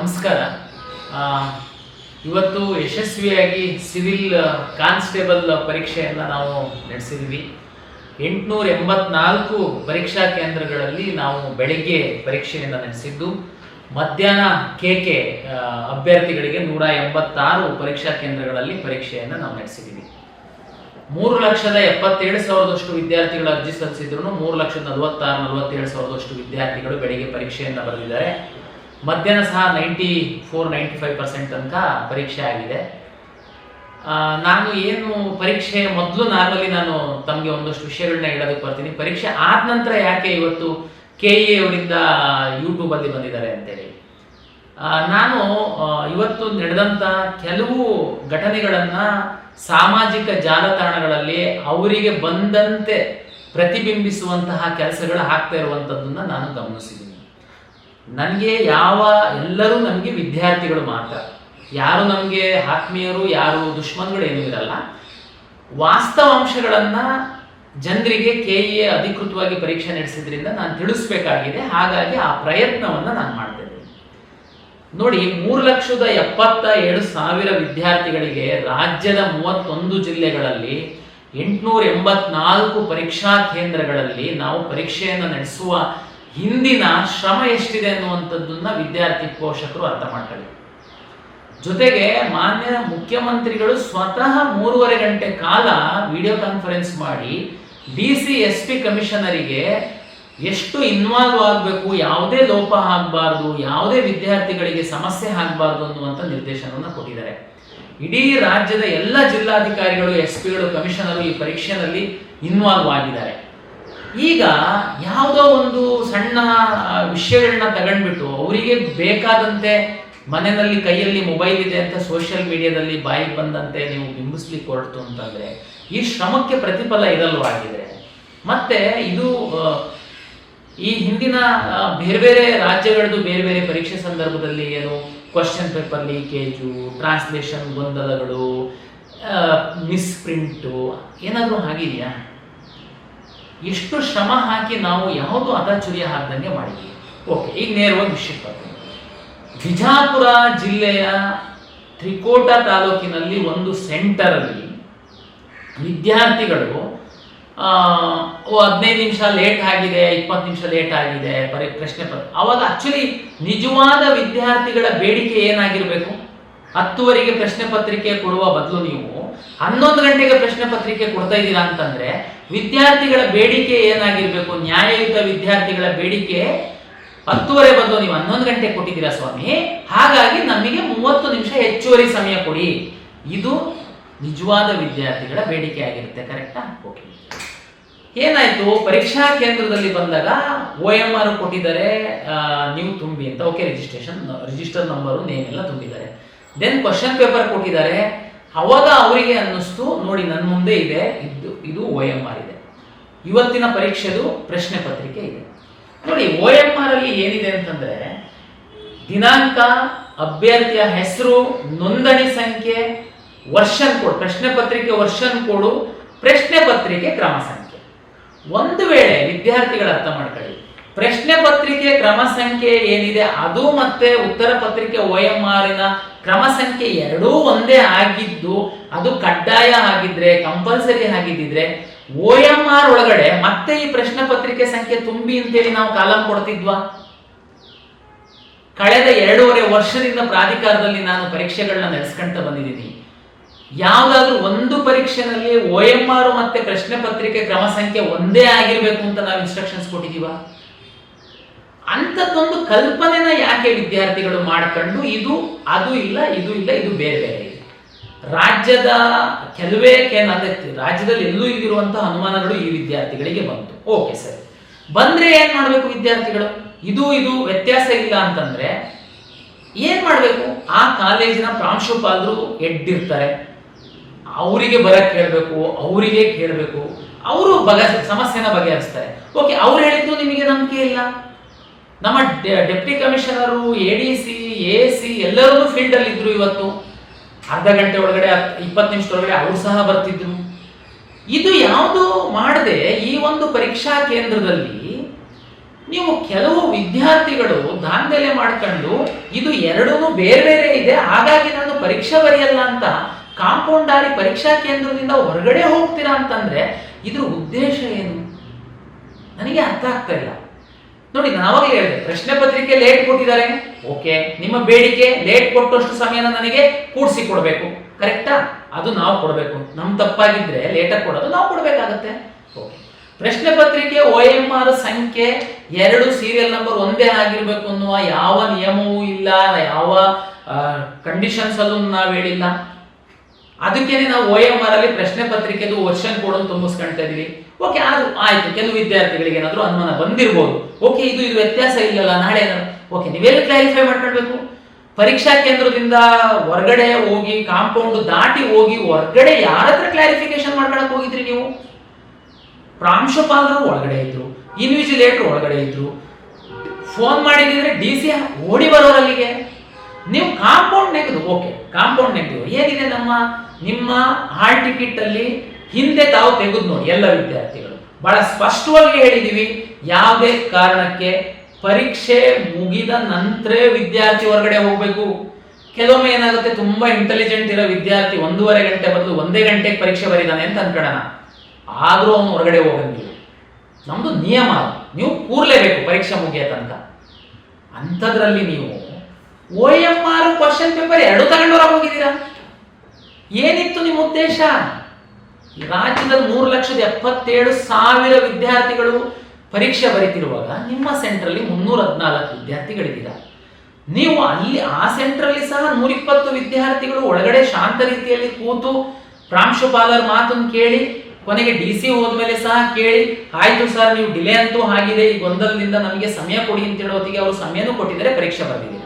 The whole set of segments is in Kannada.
ನಮಸ್ಕಾರ. ಇವತ್ತು ಯಶಸ್ವಿಯಾಗಿ ಸಿವಿಲ್ ಕಾನ್ಸ್ಟೇಬಲ್ ಪರೀಕ್ಷೆಯನ್ನು ನಾವು ನಡೆಸಿದ್ವಿ. 884 ಪರೀಕ್ಷಾ ಕೇಂದ್ರಗಳಲ್ಲಿ ನಾವು ಬೆಳಿಗ್ಗೆ ಪರೀಕ್ಷೆಯನ್ನು ನಡೆಸಿದ್ದು, ಮಧ್ಯಾಹ್ನ ಕೆಕೆ ಅಭ್ಯರ್ಥಿಗಳಿಗೆ 186 ಪರೀಕ್ಷಾ ಕೇಂದ್ರಗಳಲ್ಲಿ ಪರೀಕ್ಷೆಯನ್ನು ನಾವು ನಡೆಸಿದ್ದೀವಿ. 3,77,000 ವಿದ್ಯಾರ್ಥಿಗಳು ಅರ್ಜಿ ಸಲ್ಲಿಸಿದ್ರು. 3,46,47,000 ವಿದ್ಯಾರ್ಥಿಗಳು ಬೆಳಿಗ್ಗೆ ಪರೀಕ್ಷೆಯನ್ನು ಬರೆದಿದ್ದಾರೆ. ಮಧ್ಯಾಹ್ನ ಸಹ 94-95% ತನಕ ಪರೀಕ್ಷೆ ಆಗಿದೆ. ನಾನು ಏನು ಪರೀಕ್ಷೆ ಮೊದಲು ನಾರ್ಮಲಿ ನಾನು ತಮಗೆ ಒಂದಷ್ಟು ವಿಷಯಗಳನ್ನ ಹೇಳೋದಕ್ಕೆ ಬರ್ತೀನಿ. ಪರೀಕ್ಷೆ ಆದ ನಂತರ ಯಾಕೆ ಇವತ್ತು KE ಅವರಿಂದ ಯೂಟ್ಯೂಬಲ್ಲಿ ಬಂದಿದ್ದಾರೆ ಅಂತೇಳಿ. ನಾನು ಇವತ್ತು ನಡೆದಂಥ ಕೆಲವು ಘಟನೆಗಳನ್ನು ಸಾಮಾಜಿಕ ಜಾಲತಾಣಗಳಲ್ಲಿ ಅವರಿಗೆ ಬಂದಂತೆ ಪ್ರತಿಬಿಂಬಿಸುವಂತಹ ಕೆಲಸಗಳು ಆಗ್ತಾ ಇರುವಂಥದ್ದನ್ನ ನಾನು ಗಮನಿಸಿದ್ದೀನಿ. ನನಗೆ ಎಲ್ಲರೂ ನಮಗೆ ವಿದ್ಯಾರ್ಥಿಗಳು ಮಾತ್ರ, ಯಾರು ನಮಗೆ ಆತ್ಮೀಯರು, ಯಾರು ದುಶ್ಮನ್ಗಳು ಏನೂ ಇರಲ್ಲ. ವಾಸ್ತವಾಂಶಗಳನ್ನು ಜನರಿಗೆ KE ಅಧಿಕೃತವಾಗಿ ಪರೀಕ್ಷೆ ನಡೆಸಿದ್ರಿಂದ ನಾನು ತಿಳಿಸ್ಬೇಕಾಗಿದೆ. ಹಾಗಾಗಿ ಆ ಪ್ರಯತ್ನವನ್ನು ನಾನು ಮಾಡ್ತಾ ಇದ್ದೀನಿ. ನೋಡಿ, 3,77,000 ವಿದ್ಯಾರ್ಥಿಗಳಿಗೆ ರಾಜ್ಯದ 31 ಜಿಲ್ಲೆಗಳಲ್ಲಿ 884 ಪರೀಕ್ಷಾ ಕೇಂದ್ರಗಳಲ್ಲಿ ನಾವು ಪರೀಕ್ಷೆಯನ್ನು ನಡೆಸುವ ಹಿಂದಿನ ಶ್ರಮ ಎಷ್ಟಿದೆ ಅನ್ನುವಂಥದ್ದನ್ನ ವಿದ್ಯಾರ್ಥಿ ಪೋಷಕರು ಅರ್ಥ ಮಾಡ್ಕೊಳ್ಳಿ. ಜೊತೆಗೆ ಮಾನ್ಯ ಮುಖ್ಯಮಂತ್ರಿಗಳು ಸ್ವತಃ 3.5 ಗಂಟೆ ಕಾಲ ವಿಡಿಯೋ ಕಾನ್ಫರೆನ್ಸ್ ಮಾಡಿ DC SP ಕಮಿಷನರಿಗೆ ಎಷ್ಟು ಇನ್ವಾಲ್ವ್ ಆಗಬೇಕು, ಯಾವುದೇ ಲೋಪ ಆಗಬಾರ್ದು, ಯಾವುದೇ ವಿದ್ಯಾರ್ಥಿಗಳಿಗೆ ಸಮಸ್ಯೆ ಆಗಬಾರ್ದು ಅನ್ನುವಂಥ ನಿರ್ದೇಶನವನ್ನು ಕೊಟ್ಟಿದ್ದಾರೆ. ಇಡೀ ರಾಜ್ಯದ ಎಲ್ಲ ಜಿಲ್ಲಾಧಿಕಾರಿಗಳು, SPಗಳು, ಕಮಿಷನರು ಈ ಪರೀಕ್ಷೆಯಲ್ಲಿ ಇನ್ವಾಲ್ವ್ ಆಗಿದ್ದಾರೆ. ಈಗ ಯಾವುದೋ ಒಂದು ಸಣ್ಣ ವಿಷಯಗಳನ್ನ ತಗೊಂಡ್ಬಿಟ್ಟು ಅವರಿಗೆ ಬೇಕಾದಂತೆ ಮನೆಯಲ್ಲಿ ಕೈಯಲ್ಲಿ ಮೊಬೈಲ್ ಇದೆ ಅಂತ ಸೋಷಿಯಲ್ ಮೀಡಿಯಾದಲ್ಲಿ ಬಾಯಿಗೆ ಬಂದಂತೆ ನೀವು ಬಿಂಬಿಸ್ಲಿಕ್ಕೆ ಹೊರಟು ಅಂತಂದ್ರೆ ಈ ಶ್ರಮಕ್ಕೆ ಪ್ರತಿಫಲ ಇರಲ್ವಾಗಿದ್ರೆ, ಮತ್ತೆ ಇದು ಈ ಹಿಂದಿನ ಬೇರೆ ಬೇರೆ ರಾಜ್ಯಗಳದ್ದು ಬೇರೆ ಬೇರೆ ಪರೀಕ್ಷೆ ಸಂದರ್ಭದಲ್ಲಿ ಏನು ಕ್ವಶನ್ ಪೇಪರ್ ಲೀಕೇಜು, ಟ್ರಾನ್ಸ್ಲೇಷನ್ ಗೊಂದಲಗಳು, ಮಿಸ್ಪ್ರಿಂಟು ಏನಾದರೂ ಆಗಿದೆಯಾ? ಎಷ್ಟು ಶ್ರಮ ಹಾಕಿ ನಾವು ಯಾವುದು ಅದಾಚುರ್ಯ ಹಾಕ್ದಂಗೆ ಮಾಡಿದ್ವಿ. ಓಕೆ, ಈಗ ನೇರವಾಗಿ ವಿಷಯಕ್ಕೆ ಬರ್ತೀನಿ. ಬಿಜಾಪುರ ಜಿಲ್ಲೆಯ ತ್ರಿಕೋಟ ತಾಲೂಕಿನಲ್ಲಿ ಒಂದು ಸೆಂಟರಲ್ಲಿ ವಿದ್ಯಾರ್ಥಿಗಳು 15 ನಿಮಿಷ ಲೇಟ್ ಆಗಿದೆ, 20 ನಿಮಿಷ ಲೇಟ್ ಆಗಿದೆ ಪ್ರಶ್ನೆ ಪತ್ರ. ಅವಾಗ ಆಕ್ಚುಲಿ ನಿಜವಾದ ವಿದ್ಯಾರ್ಥಿಗಳ ಬೇಡಿಕೆ ಏನಾಗಿರ್ಬೇಕು? 10ವರೆಗೆ ಪ್ರಶ್ನೆ ಪತ್ರಿಕೆ ಕೊಡುವ ಬದಲು ನೀವು 11 ಗಂಟೆಗೆ ಪ್ರಶ್ನೆ ಪತ್ರಿಕೆ ಕೊಡ್ತಾ ಇದ್ದೀರಾ ಅಂತಂದ್ರೆ ವಿದ್ಯಾರ್ಥಿಗಳ ಬೇಡಿಕೆ ಏನಾಗಿರ್ಬೇಕು? ನ್ಯಾಯಯುತ ವಿದ್ಯಾರ್ಥಿಗಳ ಬೇಡಿಕೆ 10ವರೆ ಬದಲು ನೀವು 11 ಗಂಟೆ ಕೊಟ್ಟಿದ್ದೀರಾ ಸ್ವಾಮಿ, ಹಾಗಾಗಿ ನಮಗೆ 30 ನಿಮಿಷ ಹೆಚ್ಚುವರಿ ಸಮಯ ಕೊಡಿ. ಇದು ನಿಜವಾದ ವಿದ್ಯಾರ್ಥಿಗಳ ಬೇಡಿಕೆ ಆಗಿರುತ್ತೆ. ಕರೆಕ್ಟಾ? ಓಕೆ. ಏನಾಯ್ತು? ಪರೀಕ್ಷಾ ಕೇಂದ್ರದಲ್ಲಿ ಬಂದಾಗ OMR ಕೊಟ್ಟಿದ್ದಾರೆ, ನೀವು ತುಂಬಿ ಅಂತ. ಓಕೆ, ರಿಜಿಸ್ಟರ್ ನಂಬರು, ನೇಮ್ ಎಲ್ಲ ತುಂಬಿದ್ದಾರೆ. ದೆನ್ ಕ್ವಶನ್ ಪೇಪರ್ ಕೊಟ್ಟಿದ್ದಾರೆ. ಅವಾಗ ಅವರಿಗೆ ಅನ್ನಿಸ್ತು, ನೋಡಿ ನನ್ನ ಮುಂದೆ ಇದೆ, ಇದು OMR ಇದೆ, ಇವತ್ತಿನ ಪರೀಕ್ಷೆದು ಪ್ರಶ್ನೆ ಪತ್ರಿಕೆ ಇದೆ. ನೋಡಿ, OMR ಅಲ್ಲಿ ಏನಿದೆ ಅಂತಂದ್ರೆ ದಿನಾಂಕ, ಅಭ್ಯರ್ಥಿಯ ಹೆಸರು, ನೋಂದಣಿ ಸಂಖ್ಯೆ, ವರ್ಷನ್ ಕೋಡ್, ಪ್ರಶ್ನೆ ಪತ್ರಿಕೆ ವರ್ಷನ್ ಕೋಡು, ಪ್ರಶ್ನೆ ಪತ್ರಿಕೆ ಕ್ರಮ ಸಂಖ್ಯೆ. ಒಂದು ವೇಳೆ ವಿದ್ಯಾರ್ಥಿಗಳ ಅರ್ಥ ಮಾಡ್ಕೊಳ್ಳಿ, ಪ್ರಶ್ನೆ ಪತ್ರಿಕೆ ಕ್ರಮ ಸಂಖ್ಯೆ ಏನಿದೆ ಅದು ಮತ್ತೆ ಉತ್ತರ ಪತ್ರಿಕೆ OMR ಕ್ರಮ ಸಂಖ್ಯೆ ಎರಡೂ ಒಂದೇ ಆಗಿದ್ದು ಅದು ಕಡ್ಡಾಯ ಆಗಿದ್ರೆ, ಕಂಪಲ್ಸರಿ ಆಗಿದ್ದಿದ್ರೆ OMR ಒಳಗಡೆ ಮತ್ತೆ ಈ ಪ್ರಶ್ನೆ ಪತ್ರಿಕೆ ಸಂಖ್ಯೆ ತುಂಬಿ ಅಂತೇಳಿ ನಾವು ಕಾಲಂ ಕೊಡ್ತಿದ್ವಾ? ಕಳೆದ 2.5 ವರ್ಷದಿಂದ ಪ್ರಾಧಿಕಾರದಲ್ಲಿ ನಾನು ಪರೀಕ್ಷೆಗಳನ್ನ ನಡೆಸ್ಕೊಂತ ಬಂದಿದ್ದೀನಿ. ಯಾವ್ದಾದ್ರು ಒಂದು ಪರೀಕ್ಷೆನಲ್ಲಿ OMR ಮತ್ತೆ ಪ್ರಶ್ನೆ ಪತ್ರಿಕೆ ಕ್ರಮ ಸಂಖ್ಯೆ ಒಂದೇ ಆಗಿರ್ಬೇಕು ಅಂತ ನಾವು ಇನ್ಸ್ಟ್ರಕ್ಷನ್ಸ್ ಕೊಟ್ಟಿದೀವ? ಅಂಥದ್ದೊಂದು ಕಲ್ಪನೆನ ಯಾಕೆ ವಿದ್ಯಾರ್ಥಿಗಳು ಮಾಡ್ಕೊಂಡು ಇದು ಅದು ಇಲ್ಲ, ಇದು ಇಲ್ಲ, ಇದು ಬೇರೆ ಬೇರೆ ಇದೆ. ರಾಜ್ಯದ ರಾಜ್ಯದಲ್ಲಿ ಎಲ್ಲೂ ಇಲ್ಲಿರುವಂತಹ ಅನುಮಾನಗಳು ಈ ವಿದ್ಯಾರ್ಥಿಗಳಿಗೆ ಬಂತು. ಓಕೆ, ಸರಿ, ಬಂದ್ರೆ ಏನ್ ಮಾಡ್ಬೇಕು ವಿದ್ಯಾರ್ಥಿಗಳು? ಇದು ವ್ಯತ್ಯಾಸ ಇಲ್ಲ ಅಂತಂದ್ರೆ ಏನ್ ಮಾಡ್ಬೇಕು? ಆ ಕಾಲೇಜಿನ ಪ್ರಾಂಶುಪಾಲರು ಎಡ್ಡಿರ್ತಾರೆ, ಅವರಿಗೆ ಬರಕ್ ಕೇಳಬೇಕು, ಅವರಿಗೆ ಕೇಳಬೇಕು, ಅವರು ಸಮಸ್ಯೆನ ಬಗೆಹರಿಸ್ತಾರೆ. ಓಕೆ, ಅವ್ರು ಹೇಳಿದ್ದು ನಿಮಗೆ ನಂಬಿಕೆ ಇಲ್ಲ. ನಮ್ಮ ಡೆಪ್ಟಿ ಕಮಿಷನರು, ADC, AC ಎಲ್ಲರೂ ಫೀಲ್ಡ್ ಅಲ್ಲಿ ಇದ್ರು. ಇವತ್ತು ಅರ್ಧ ಗಂಟೆ ಒಳಗಡೆ 20 ನಿಮಿಷದೊಳಗಡೆ ಅವರು ಸಹ ಬರ್ತಿದ್ರು. ಇದು ಯಾವುದು ಮಾಡದೆ ಈ ಒಂದು ಪರೀಕ್ಷಾ ಕೇಂದ್ರದಲ್ಲಿ ನೀವು ಕೆಲವು ವಿದ್ಯಾರ್ಥಿಗಳು ದಾಂಧಲೆ ಮಾಡ್ಕೊಂಡು ಇದು ಎರಡೂ ಬೇರೆ ಬೇರೆ ಇದೆ, ಹಾಗಾಗಿ ನಾನು ಪರೀಕ್ಷೆ ಬರೆಯಲ್ಲ ಅಂತ ಕಾಂಪೌಂಡ್ ದಾರಿ ಪರೀಕ್ಷಾ ಕೇಂದ್ರದಿಂದ ಹೊರಗಡೆ ಹೋಗ್ತೀರಾ ಅಂತಂದ್ರೆ ಇದ್ರ ಉದ್ದೇಶ ಏನು ನನಗೆ ಅರ್ಥ ಆಗ್ತಾ ಇಲ್ಲ. ನೋಡಿ, ನಾವಾಗಲೇ ಹೇಳಿದೆ, ಪ್ರಶ್ನೆ ಪತ್ರಿಕೆ ಲೇಟ್ ಕೊಟ್ಟಿದ್ದಾರೆ, ಓಕೆ, ನಿಮ್ಮ ಬೇಡಿಕೆ ಲೇಟ್ ಕೊಟ್ಟಷ್ಟು ಸಮಯನ ನನಗೆ ಕೂಡಿಸಿ ಕೊಡಬೇಕು, ಕರೆಕ್ಟಾ? ಅದು ನಾವು ಕೊಡಬೇಕು. ನಮ್ ತಪ್ಪಾಗಿದ್ರೆ ಲೇಟಾಗಿ ಕೊಡೋದು ನಾವು ಕೊಡಬೇಕಾಗತ್ತೆ. ಓಕೆ, ಪ್ರಶ್ನೆ ಪತ್ರಿಕೆ OMR ಸಂಖ್ಯೆ 2 ಸೀರಿಯಲ್ ನಂಬರ್ ಒಂದೇ ಆಗಿರ್ಬೇಕು ಅನ್ನುವ ಯಾವ ನಿಯಮವೂ ಇಲ್ಲ, ಯಾವ ಕಂಡೀಷನ್ಸ್ ಅಲ್ಲೂ ನಾವು ಹೇಳಿಲ್ಲ. ಅದಕ್ಕೇನೆ ನಾವು OMR ಅಲ್ಲಿ ಪ್ರಶ್ನೆ ಪತ್ರಿಕೆದು ವರ್ಷನ್ ಕೋಡ್ ತುಂಬಿಸ್ಕೊಳ್ತಾ ಇದೀವಿ. ಓಕೆ, ಅದು ಆಯ್ತು. ಕೆಲವು ವಿದ್ಯಾರ್ಥಿಗಳಿಗೆ ಏನಾದ್ರು ಅನುಮಾನ ಬಂದಿರಬಹುದು, ಓಕೆ ಇದು ವ್ಯತ್ಯಾಸ ಇಲ್ಲಲ್ಲ, ನಾಳೆ ಓಕೆ, ನೀವೆಲ್ಲ ಕ್ಲಾರಿಫೈ ಮಾಡ್ಕೊಳ್ಬೇಕು. ಪರೀಕ್ಷಾ ಕೇಂದ್ರದಿಂದ ಹೊರಗಡೆ ಹೋಗಿ ಕಾಂಪೌಂಡ್ ದಾಟಿ ಹೋಗಿ ಹೊರಗಡೆ ಯಾರ ಹತ್ರ ಕ್ಲಾರಿಫಿಕೇಶನ್ ಮಾಡ್ಕೊಳಕ್ ಹೋಗಿದ್ರಿ ನೀವು? ಪ್ರಾಂಶುಪಾಲರು ಒಳಗಡೆ ಇದ್ರು, ಇನ್ವಿಜಿಲೇಟರ್ ಒಳಗಡೆ ಇದ್ರು, ಫೋನ್ ಮಾಡಿದ್ರೆ DC ಓಡಿ ಬರೋರಲ್ಲಿಗೆ. ನೀವು ಕಾಂಪೌಂಡ್ ನೆಗೆದು, ಓಕೆ ಕಾಂಪೌಂಡ್ ನೆಗೆದು ಏನಿದೆ ನಿಮ್ಮ ಹಾಲ್ ಟಿಕೆಟ್ ಅಲ್ಲಿ ಹಿಂದೆ ತಾವು ತೆಗೆದು ನೋಡಿ. ಎಲ್ಲ ವಿದ್ಯಾರ್ಥಿಗಳು ಬಹಳ ಸ್ಪಷ್ಟವಾಗಿ ಹೇಳಿದೀವಿ, ಯಾವುದೇ ಕಾರಣಕ್ಕೆ ಪರೀಕ್ಷೆ ಮುಗಿದ ನಂತರ ವಿದ್ಯಾರ್ಥಿ ಹೊರಗಡೆ ಹೋಗ್ಬೇಕು. ಕೆಲವೊಮ್ಮೆ ಏನಾಗುತ್ತೆ, ತುಂಬಾ ಇಂಟೆಲಿಜೆಂಟ್ ಇರೋ ವಿದ್ಯಾರ್ಥಿ 1.5 ಗಂಟೆ ಬದಲು 1 ಗಂಟೆಗೆ ಪರೀಕ್ಷೆ ಬರೀತಾನೆ ಅಂತ ಅನ್ಕೊಳ್ಳೋಣ, ಆದ್ರೂ ಅವನು ಹೊರಗಡೆ ಹೋಗಂಗಿಲ್ಲ. ನಮ್ದು ನಿಯಮ, ನೀವು ಕೂರ್ಲೇಬೇಕು ಪರೀಕ್ಷೆ ಮುಗಿಯ ತನಕ. ಅಂಥದ್ರಲ್ಲಿ ನೀವು OMR ಕ್ವಶನ್ ಪೇಪರ್ 2 ತಗೊಂಡು ಹೊರಗೆ ಹೋಗಿದ್ದೀರಾ. ಏನಿತ್ತು ನಿಮ್ಮ ಉದ್ದೇಶ? ರಾಜ್ಯದಲ್ಲಿ 3,77,000 ವಿದ್ಯಾರ್ಥಿಗಳು ಪರೀಕ್ಷೆ ಬರೀತಿರುವಾಗ ನಿಮ್ಮ ಸೆಂಟ್ರಲ್ಲಿ 314 ವಿದ್ಯಾರ್ಥಿಗಳಿದ್ದೀರಾ. ನೀವು ಅಲ್ಲಿ ಆ ಸೆಂಟ್ರಲ್ಲಿ ಸಹ 120 ವಿದ್ಯಾರ್ಥಿಗಳು ಒಳಗಡೆ ಶಾಂತ ರೀತಿಯಲ್ಲಿ ಕೂತು ಪ್ರಾಂಶುಪಾಲರ ಮಾತನ್ನು ಕೇಳಿ, ಕೊನೆಗೆ DC ಹೋದ್ಮೇಲೆ ಸಹ ಕೇಳಿ, ಆಯ್ತು ಸರ್ ನೀವು ಡಿಲೇ ಅಂತೂ ಆಗಿದೆ, ಈ ಗೊಂದಲದಿಂದ ನಮಗೆ ಸಮಯ ಕೊಡಿ ಅಂತ ಹೇಳೋತ್ತಿಗೆ ಅವರು ಸಮಯನೂ ಕೊಟ್ಟಿದ್ದಾರೆ, ಪರೀಕ್ಷೆ ಬರೆದಿದ್ದೀರಾ.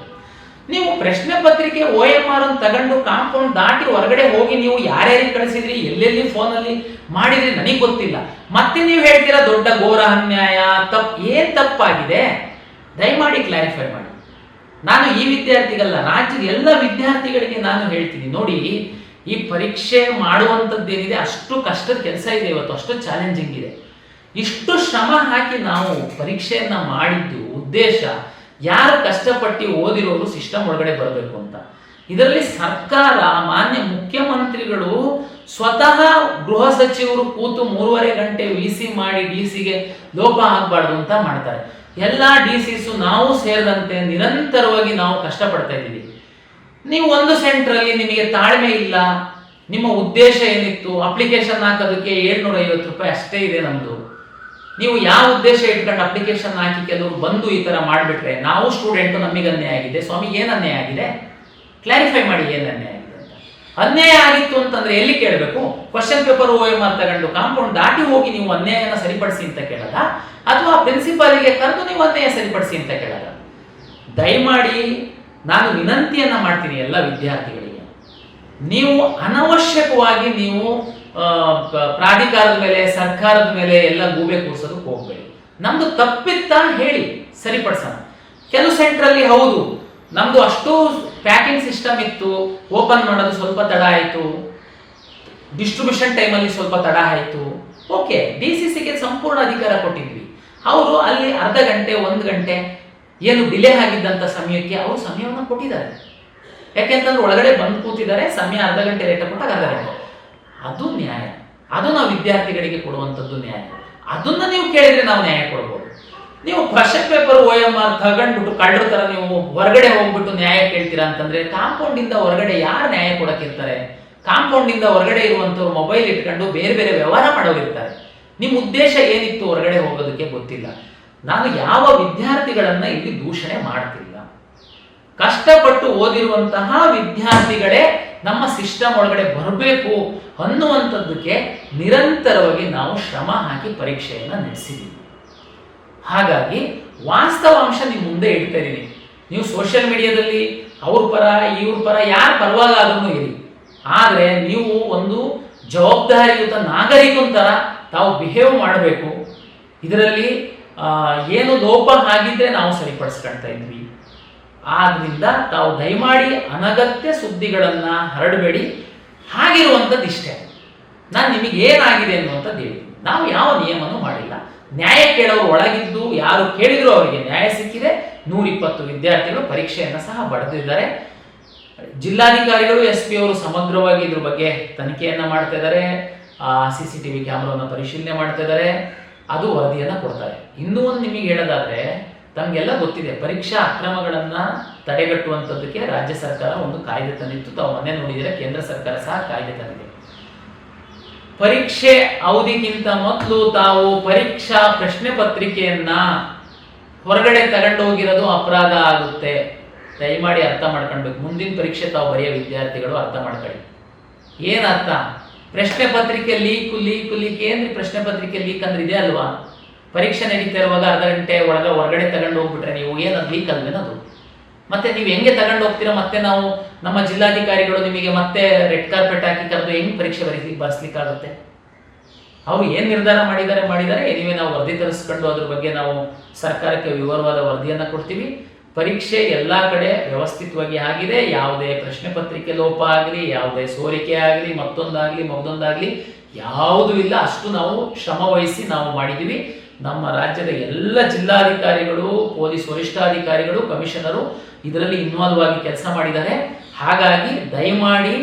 ನೀವು ಪ್ರಶ್ನೆ ಪತ್ರಿಕೆ OMR ಅನ್ನು ತಗೊಂಡು ಕಾಂಪೌಂಡ್ ದಾಟಿ ಹೊರಗಡೆ ಹೋಗಿ ನೀವು ಯಾರ್ಯಾರಿಗೆ ಕಳಿಸಿದ್ರಿ, ಎಲ್ಲೆಲ್ಲಿ ಫೋನಲ್ಲಿ ಮಾಡಿದ್ರಿ ನನಗೆ ಗೊತ್ತಿಲ್ಲ. ಮತ್ತೆ ನೀವು ಹೇಳ್ತೀರಾ ದೊಡ್ಡ ಘೋರ ಅನ್ಯಾಯ, ಏನ್ ತಪ್ಪಾಗಿದೆ ದಯಮಾಡಿ ಕ್ಲಾರಿಫೈ ಮಾಡಿ. ನಾನು ಈ ವಿದ್ಯಾರ್ಥಿಗಲ್ಲ, ರಾಜ್ಯದ ಎಲ್ಲ ವಿದ್ಯಾರ್ಥಿಗಳಿಗೆ ನಾನು ಹೇಳ್ತೀನಿ, ನೋಡಿ ಈ ಪರೀಕ್ಷೆ ಮಾಡುವಂಥದ್ದೇನಿದೆ ಅಷ್ಟು ಕಷ್ಟದ ಕೆಲಸ ಇದೆ ಇವತ್ತು, ಅಷ್ಟು ಚಾಲೆಂಜಿಂಗ್ ಇದೆ. ಇಷ್ಟು ಶ್ರಮ ಹಾಕಿ ನಾವು ಪರೀಕ್ಷೆಯನ್ನ ಮಾಡಿದ್ದು ಉದ್ದೇಶ ಯಾರು ಕಷ್ಟಪಟ್ಟು ಓದಿರೋರು ಸಿಸ್ಟಮ್ ಒಳಗಡೆ ಬರಬೇಕು ಅಂತ. ಇದರಲ್ಲಿ ಸರ್ಕಾರ, ಮಾನ್ಯ ಮುಖ್ಯಮಂತ್ರಿಗಳು ಸ್ವತಃ ಗೃಹ ಸಚಿವರು ಕೂತು 3.5 ಗಂಟೆ VC ಮಾಡಿ DCಗೆ ಲೋಪ ಆಗಬಾರ್ದು ಅಂತ ಮಾಡ್ತಾರೆ. ಎಲ್ಲ DCಸು ನಾವು ಸೇರಿದಂತೆ ನಿರಂತರವಾಗಿ ನಾವು ಕಷ್ಟಪಡ್ತಾ ಇದ್ದೀವಿ. ನೀವು ಒಂದು ಸೆಂಟ್ರಲ್ಲಿ ನಿಮಗೆ ತಾಳ್ಮೆ ಇಲ್ಲ, ನಿಮ್ಮ ಉದ್ದೇಶ ಏನಿತ್ತು, ಅಪ್ಲಿಕೇಶನ್ ಹಾಕೋದಕ್ಕೆ 750 ರೂಪಾಯಿ ಅಷ್ಟೇ ಇದೆ ನಮ್ದು. ನೀವು ಯಾವ ಉದ್ದೇಶ ಇಟ್ಕೊಂಡು ಅಪ್ಲಿಕೇಶನ್ ಹಾಕಿ ಕೆಲವರು ಬಂದು ಈ ತರ ಮಾಡಿಬಿಟ್ರೆ ನಾವು ಸ್ಟೂಡೆಂಟ್ ನಮಗೆ ಅನ್ಯಾಯ ಆಗಿದೆ. ಸ್ವಾಮಿ ಏನ್ ಅನ್ಯಾಯ ಆಗಿದೆ? ಕ್ಲಾರಿಫೈ ಮಾಡಿ ಏನ್ ಅನ್ಯಾಯ ಆಗಿದೆ ಅಂತ. ಅನ್ಯಾಯ ಆಗಿತ್ತು ಅಂತಂದ್ರೆ ಎಲ್ಲಿ ಕೇಳಬೇಕು? ಕ್ವಶನ್ ಪೇಪರ್ OMR ತಗೊಂಡು ಕಾಂಪೌಂಡ್ ದಾಟಿ ಹೋಗಿ ನೀವು ಅನ್ಯಾಯನ ಸರಿಪಡಿಸಿ ಅಂತ ಕೇಳದ, ಅಥವಾ ಪ್ರಿನ್ಸಿಪಾಲಿಗೆ ಕರೆದು ನೀವು ಅನ್ಯಾಯ ಸರಿಪಡಿಸಿ ಅಂತ ಕೇಳದ? ದಯಮಾಡಿ ನಾನು ವಿನಂತಿಯನ್ನ ಮಾಡ್ತೀನಿ ಎಲ್ಲ ವಿದ್ಯಾರ್ಥಿಗಳಿಗೆ, ನೀವು ಅನವಶ್ಯಕವಾಗಿ ನೀವು ಪ್ರಾಧಿಕಾರದ ಮೇಲೆ ಸರ್ಕಾರದ ಮೇಲೆ ಎಲ್ಲ ಗೂಬೆ ಕೂರ್ಸೋದಕ್ಕೆ ಹೋಗ್ಬೇಡಿ. ನಮ್ದು ತಪ್ಪಿತ್ತ ಹೇಳಿ ಸರಿಪಡಿಸೋಣ. ಕೆಲವು ಸೆಂಟ್ರಲ್ಲಿ ಹೌದು ನಮ್ದು ಅಷ್ಟು ಪ್ಯಾಕಿಂಗ್ ಸಿಸ್ಟಮ್ ಇತ್ತು, ಓಪನ್ ಮಾಡೋದು ಸ್ವಲ್ಪ ತಡ ಆಯಿತು, ಡಿಸ್ಟ್ರಿಬ್ಯೂಷನ್ ಟೈಮಲ್ಲಿ ಸ್ವಲ್ಪ ತಡ ಆಯಿತು, ಓಕೆ DCCಗೆ ಸಂಪೂರ್ಣ ಅಧಿಕಾರ ಕೊಟ್ಟಿದ್ವಿ. ಅವರು ಅಲ್ಲಿ ಅರ್ಧ ಗಂಟೆ 1 ಗಂಟೆ ಏನು ಡಿಲೇ ಆಗಿದ್ದಂಥ ಸಮಯಕ್ಕೆ ಅವರು ಸಮಯವನ್ನು ಕೊಟ್ಟಿದ್ದಾರೆ. ಯಾಕೆಂತಂದ್ರೆ ಒಳಗಡೆ ಬಂದು ಕೂತಿದ್ದಾರೆ, ಸಮಯ ಅರ್ಧ ಗಂಟೆ ಲೇಟ್ ಕೊಟ್ಟಾಗ ಅರ್ಧ ಗಂಟೆ, ಅದು ನ್ಯಾಯ. ಅದು ನಾವು ವಿದ್ಯಾರ್ಥಿಗಳಿಗೆ ಕೊಡುವಂಥದ್ದು ನ್ಯಾಯ. ಅದನ್ನ ನೀವು ಕೇಳಿದ್ರೆ ನಾವು ನ್ಯಾಯ ಕೊಡ್ಬೋದು. ನೀವು ಕ್ವಶನ್ ಪೇಪರ್ OMR ತಗೊಂಡ್ಬಿಟ್ಟು ಕಳ್ಳರ ತರ ನೀವು ಹೊರಗಡೆ ಹೋಗ್ಬಿಟ್ಟು ನ್ಯಾಯ ಕೇಳ್ತೀರಾ ಅಂತಂದ್ರೆ ಕಾಂಪೌಂಡ್ ಇಂದ ಹೊರಗಡೆ ಯಾರು ನ್ಯಾಯ ಕೊಡಕ್ಕಿರ್ತಾರೆ? ಕಾಂಪೌಂಡ್ ಇಂದ ಹೊರಗಡೆ ಇರುವಂತವ್ರು ಮೊಬೈಲ್ ಇಟ್ಕೊಂಡು ಬೇರೆ ಬೇರೆ ವ್ಯವಹಾರ ಮಾಡೋರಿರ್ತಾರೆ. ನಿಮ್ಮ ಉದ್ದೇಶ ಏನಿತ್ತು ಹೊರಗಡೆ ಹೋಗೋದಕ್ಕೆ ಗೊತ್ತಿಲ್ಲ. ನಾನು ಯಾವ ವಿದ್ಯಾರ್ಥಿಗಳನ್ನ ಇಲ್ಲಿ ದೂಷಣೆ ಮಾಡ್ತಿಲ್ಲ. ಕಷ್ಟಪಟ್ಟು ಓದಿರುವಂತಹ ವಿದ್ಯಾರ್ಥಿಗಳೇ ನಮ್ಮ ಸಿಸ್ಟಮ್ ಒಳಗಡೆ ಬರಬೇಕು ಅನ್ನುವಂಥದ್ದಕ್ಕೆ ನಿರಂತರವಾಗಿ ನಾವು ಶ್ರಮ ಹಾಕಿ ಪರೀಕ್ಷೆಯನ್ನು ನಡೆಸಿದ್ದೀವಿ. ಹಾಗಾಗಿ ವಾಸ್ತವಾಂಶ ನಿಮ್ಮ ಮುಂದೆ ಇಡ್ತಾ ಇದ್ದೀನಿ. ನೀವು ಸೋಷಿಯಲ್ ಮೀಡಿಯಾದಲ್ಲಿ ಅವ್ರ ಪರ ಇವ್ರ ಪರ ಯಾರ ಪರವಾಗಾದ್ರೂ ಇರಿ, ಆದರೆ ನೀವು ಒಂದು ಜವಾಬ್ದಾರಿಯುತ ನಾಗರಿಕನ ಥರ ತಾವು ಬಿಹೇವ್ ಮಾಡಬೇಕು. ಇದರಲ್ಲಿ ಏನು ಲೋಪ ಆಗಿದ್ರೆ ನಾವು ಸರಿಪಡಿಸ್ಕೊಳ್ತಾ ಇದ್ವಿ. ಆದ್ರಿಂದ ತಾವು ದಯಮಾಡಿ ಅನಗತ್ಯ ಸುದ್ದಿಗಳನ್ನ ಹರಡಬೇಡಿ. ಹಾಗಿರುವಂಥದ್ದು ಇಷ್ಟೇ. ನಾನು ನಿಮಗೆ ಏನಾಗಿದೆ ಅನ್ನುವಂಥದ್ದು ಹೇಳ್ತೀನಿ. ನಾವು ಯಾವ ನಿಯಮನೂ ಮಾಡಿಲ್ಲ. ನ್ಯಾಯ ಕೇಳೋರು ಒಳಗಿದ್ದು ಯಾರು ಕೇಳಿದ್ರು ಅವರಿಗೆ ನ್ಯಾಯ ಸಿಕ್ಕಿದೆ. 120 ವಿದ್ಯಾರ್ಥಿಗಳು ಪರೀಕ್ಷೆಯನ್ನು ಸಹ ಬರೆದಿದ್ದಾರೆ. ಜಿಲ್ಲಾಧಿಕಾರಿಗಳು SP ಅವರು ಸಮಗ್ರವಾಗಿ ಇದ್ರ ಬಗ್ಗೆ ತನಿಖೆಯನ್ನ ಮಾಡ್ತಾ ಇದ್ದಾರೆ. CCTV ಕ್ಯಾಮ್ರಾವನ್ನು ಪರಿಶೀಲನೆ ಮಾಡ್ತಾ ಇದ್ದಾರೆ. ಅದು ವರದಿಯನ್ನ ಕೊಡ್ತಾರೆ. ಇನ್ನೂ ಒಂದು ನಿಮಗೆ ಹೇಳೋದಾದ್ರೆ, ತಮಗೆಲ್ಲ ಗೊತ್ತಿದೆ, ಪರೀಕ್ಷಾ ಅಕ್ರಮಗಳನ್ನ ತಡೆಗಟ್ಟುವಂಥದ್ದಕ್ಕೆ ರಾಜ್ಯ ಸರ್ಕಾರ ಒಂದು ಕಾಯ್ದೆ ತಂದಿತ್ತು. ತಾವು ಮೊನ್ನೆ ನೋಡಿದರೆ ಕೇಂದ್ರ ಸರ್ಕಾರ ಸಹ ಕಾಯ್ದೆ ತಂದಿದೆ. ಪರೀಕ್ಷೆ ಅವಧಿಗಿಂತ ಮೊದಲು ತಾವು ಪರೀಕ್ಷಾ ಪ್ರಶ್ನೆ ಪತ್ರಿಕೆಯನ್ನ ಹೊರಗಡೆ ತಗೊಂಡೋಗಿರೋದು ಅಪರಾಧ ಆಗುತ್ತೆ. ದಯಮಾಡಿ ಅರ್ಥ ಮಾಡ್ಕೊಳ್ಬೇಕು. ಮುಂದಿನ ಪರೀಕ್ಷೆ ತಾವು ಬರೆಯೋ ವಿದ್ಯಾರ್ಥಿಗಳು ಅರ್ಥ ಮಾಡ್ಕೊಳ್ಳಿ. ಏನ್ ಅರ್ಥ? ಪ್ರಶ್ನೆ ಪತ್ರಿಕೆ ಲೀಕ್ ಏನ್ರಿ? ಪ್ರಶ್ನೆ ಪತ್ರಿಕೆ ಲೀಕ್ ಅಂದ್ರೆ ಇದೆ ಅಲ್ವಾ? ಪರೀಕ್ಷೆ ನಡೀತಾ ಇರುವಾಗ ಅರ್ಧ ಗಂಟೆ ಹೊರಗಡೆ ತಗೊಂಡು ಹೋಗ್ಬಿಟ್ರೆ ನೀವು ಏನದು ಲೀಕ್ ಅಲ್ವೇನದು? ಮತ್ತೆ ನೀವು ಹೆಂಗೆ ತಗೊಂಡು ಹೋಗ್ತೀರಾ? ಮತ್ತೆ ನಾವು ನಮ್ಮ ಜಿಲ್ಲಾಧಿಕಾರಿಗಳು ನಿಮಗೆ ಮತ್ತೆ ರೆಡ್ ಕಾರ್ಪೆಟ್ ಹಾಕಿ ಕರೆದು ಹೆಂಗ್ ಪರೀಕ್ಷೆ ಬರ್ಸ್ಲಿಕ್ಕಾಗುತ್ತೆ? ಅವರು ಏನ್ ನಿರ್ಧಾರ ಮಾಡಿದ್ದಾರೆ ಎನಿವೆ ನಾವು ವರದಿ ತರಿಸ್ಕೊಂಡು ಅದ್ರ ಬಗ್ಗೆ ನಾವು ಸರ್ಕಾರಕ್ಕೆ ವಿವರವಾದ ವರದಿಯನ್ನ ಕೊಡ್ತೀವಿ. ಪರೀಕ್ಷೆ ಎಲ್ಲಾ ಕಡೆ ವ್ಯವಸ್ಥಿತವಾಗಿ ಆಗಿದೆ. ಯಾವುದೇ ಪ್ರಶ್ನೆ ಪತ್ರಿಕೆ ಲೋಪ ಆಗಲಿ, ಯಾವುದೇ ಸೋರಿಕೆ ಆಗಲಿ, ಮತ್ತೊಂದಾಗ್ಲಿ ಯಾವುದೂ ಇಲ್ಲ. ಅಷ್ಟು ನಾವು ಶ್ರಮ ವಹಿಸಿ ನಾವು ಮಾಡಿದ್ದೀವಿ. ನಮ್ಮ ರಾಜ್ಯದ ಎಲ್ಲ ಜಿಲ್ಲಾಧಿಕಾರಿಗಳು, ಪೊಲೀಸ್ ವರಿಷ್ಠಾಧಿಕಾರಿಗಳು, ಕಮಿಷನರು ಇದರಲ್ಲಿ ಇನ್ವಾಲ್ವ್ ಆಗಿ ಕೆಲಸ ಮಾಡಿದ್ದಾರೆ. ಹಾಗಾಗಿ ದಯಮಾಡಿ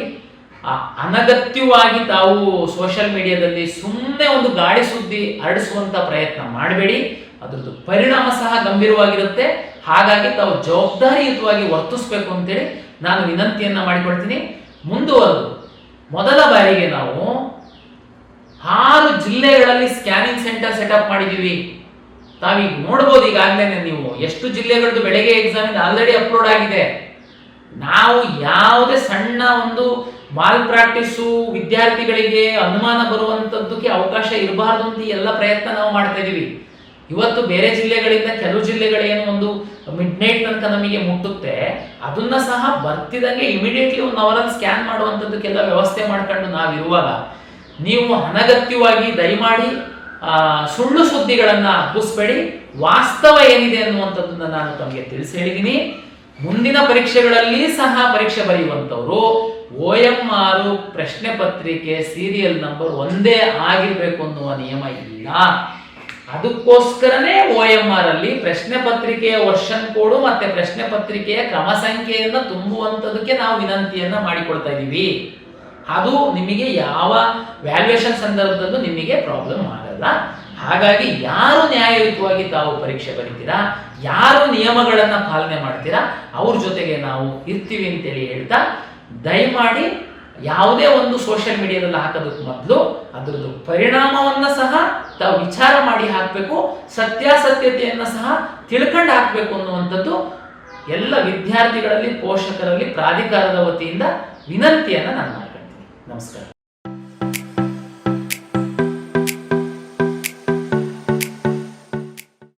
ಅನಗತ್ಯವಾಗಿ ತಾವು ಸೋಷಿಯಲ್ ಮೀಡಿಯಾದಲ್ಲಿ ಸುಮ್ಮನೆ ಒಂದು ಗಾಳಿ ಸುದ್ದಿ ಹರಡಿಸುವಂತ ಪ್ರಯತ್ನ ಮಾಡಬೇಡಿ. ಅದರದ್ದು ಪರಿಣಾಮ ಸಹ ಗಂಭೀರವಾಗಿರುತ್ತೆ. ಹಾಗಾಗಿ ತಾವು ಜವಾಬ್ದಾರಿಯುತವಾಗಿ ವರ್ತಿಸಬೇಕು ಅಂತೇಳಿ ನಾನು ವಿನಂತಿಯನ್ನ ಮಾಡಿಕೊಳ್ತೀನಿ. ಮುಂದುವರೆದು ಮೊದಲ ಬಾರಿಗೆ ನಾವು 6 ಜಿಲ್ಲೆಗಳಲ್ಲಿ ಸ್ಕ್ಯಾನಿಂಗ್ ಸೆಂಟರ್ ಸೆಟಪ್ ಮಾಡಿದೀವಿ. ತಾವೀಗ ನೋಡ್ಬೋದು, ಈಗಾಗಲೇ ನೀವು ಎಷ್ಟು ಜಿಲ್ಲೆಗಳದ್ದು ಬೆಳಗ್ಗೆ ಎಕ್ಸಾಮ್ ಆಲ್ರೆಡಿ ಅಪ್ಲೋಡ್ ಆಗಿದೆ. ನಾವು ಯಾವುದೇ ಸಣ್ಣ ಒಂದು ಮಾಲ್ ಪ್ರಾಕ್ಟೀಸು, ವಿದ್ಯಾರ್ಥಿಗಳಿಗೆ ಅನುಮಾನ ಬರುವಂತದ್ದಕ್ಕೆ ಅವಕಾಶ ಇರಬಾರ್ದು ಅಂತ ಎಲ್ಲ ಪ್ರಯತ್ನ ನಾವು ಮಾಡ್ತಾ ಇದೀವಿ. ಇವತ್ತು ಬೇರೆ ಜಿಲ್ಲೆಗಳಿಂದ ಕೆಲವು ಜಿಲ್ಲೆಗಳೇನು ಒಂದು ಮಿಡ್ ನೈಟ್ ತನಕ ನಮಗೆ ಮುಟ್ಟುತ್ತೆ, ಅದನ್ನ ಸಹ ಬರ್ತಿದಂಗೆ ಇಮಿಡಿಯೇಟ್ಲಿ 1 ಅವರಲ್ಲಿ ಸ್ಕ್ಯಾನ್ ಮಾಡುವಂಥದ್ದಕ್ಕೆಲ್ಲ ವ್ಯವಸ್ಥೆ ಮಾಡ್ಕೊಂಡು ನಾವಿರುವಾಗ ನೀವು ಅನಗತ್ಯವಾಗಿ ದಯಮಾಡಿ ಸುಳ್ಳು ಸುದ್ದಿಗಳನ್ನ ಹಬ್ಬಿಸ್ಬೇಡಿ. ವಾಸ್ತವ ಏನಿದೆ ಅನ್ನುವಂಥದ್ದನ್ನ ನಾನು ತಮಗೆ ತಿಳಿಸಿ ಹೇಳಿದ್ದೀನಿ. ಮುಂದಿನ ಪರೀಕ್ಷೆಗಳಲ್ಲಿ ಸಹ ಪರೀಕ್ಷೆ ಬರೆಯುವಂತವರು OMR ಪ್ರಶ್ನೆ ಪತ್ರಿಕೆ ಸೀರಿಯಲ್ ನಂಬರ್ ಒಂದೇ ಆಗಿರ್ಬೇಕು ಅನ್ನುವ ನಿಯಮ ಇಲ್ಲ. ಅದಕ್ಕೋಸ್ಕರನೇ OMR ಅಲ್ಲಿ ಪ್ರಶ್ನೆ ಪತ್ರಿಕೆಯ ವರ್ಷನ್ ಕೋಡು ಮತ್ತೆ ಪ್ರಶ್ನೆ ಪತ್ರಿಕೆಯ ಕ್ರಮ ಸಂಖ್ಯೆಯನ್ನ ತುಂಬುವಂತದಕ್ಕೆ ನಾವು ವಿನಂತಿಯನ್ನ ಮಾಡಿಕೊಳ್ತಾ ಇದ್ದೀವಿ. ಅದು ನಿಮಗೆ ಯಾವ ವ್ಯಾಲ್ಯೂಯೇಷನ್ ಸಂದರ್ಭದಲ್ಲೂ ನಿಮಗೆ ಪ್ರಾಬ್ಲಮ್ ಆಗಲ್ಲ. ಹಾಗಾಗಿ ಯಾರು ನ್ಯಾಯಯುತವಾಗಿ ತಾವು ಪರೀಕ್ಷೆ ಬರೀತೀರಾ, ಯಾರು ನಿಯಮಗಳನ್ನ ಪಾಲನೆ ಮಾಡ್ತೀರಾ, ಅವ್ರ ಜೊತೆಗೆ ನಾವು ಇರ್ತೀವಿ ಅಂತೇಳಿ ಹೇಳ್ತಾ, ದಯಮಾಡಿ ಯಾವುದೇ ಒಂದು ಸೋಷಿಯಲ್ ಮೀಡಿಯಾದಲ್ಲಿ ಹಾಕೋದಕ್ಕೆ ಮೊದಲು ಅದರದ್ದು ಪರಿಣಾಮವನ್ನ ಸಹ ತಾವು ವಿಚಾರ ಮಾಡಿ ಹಾಕಬೇಕು. ಸತ್ಯಾಸತ್ಯತೆಯನ್ನ ಸಹ ತಿಳ್ಕೊಂಡು ಹಾಕಬೇಕು ಅನ್ನುವಂಥದ್ದು ಎಲ್ಲ ವಿದ್ಯಾರ್ಥಿಗಳಲ್ಲಿ, ಪೋಷಕರಲ್ಲಿ ಪ್ರಾಧಿಕಾರದ ವತಿಯಿಂದ ವಿನಂತಿಯನ್ನ ನಾನು ಮಾಡ್ಕೊಳ್ತೀನಿ. ನಮಸ್ಕಾರ.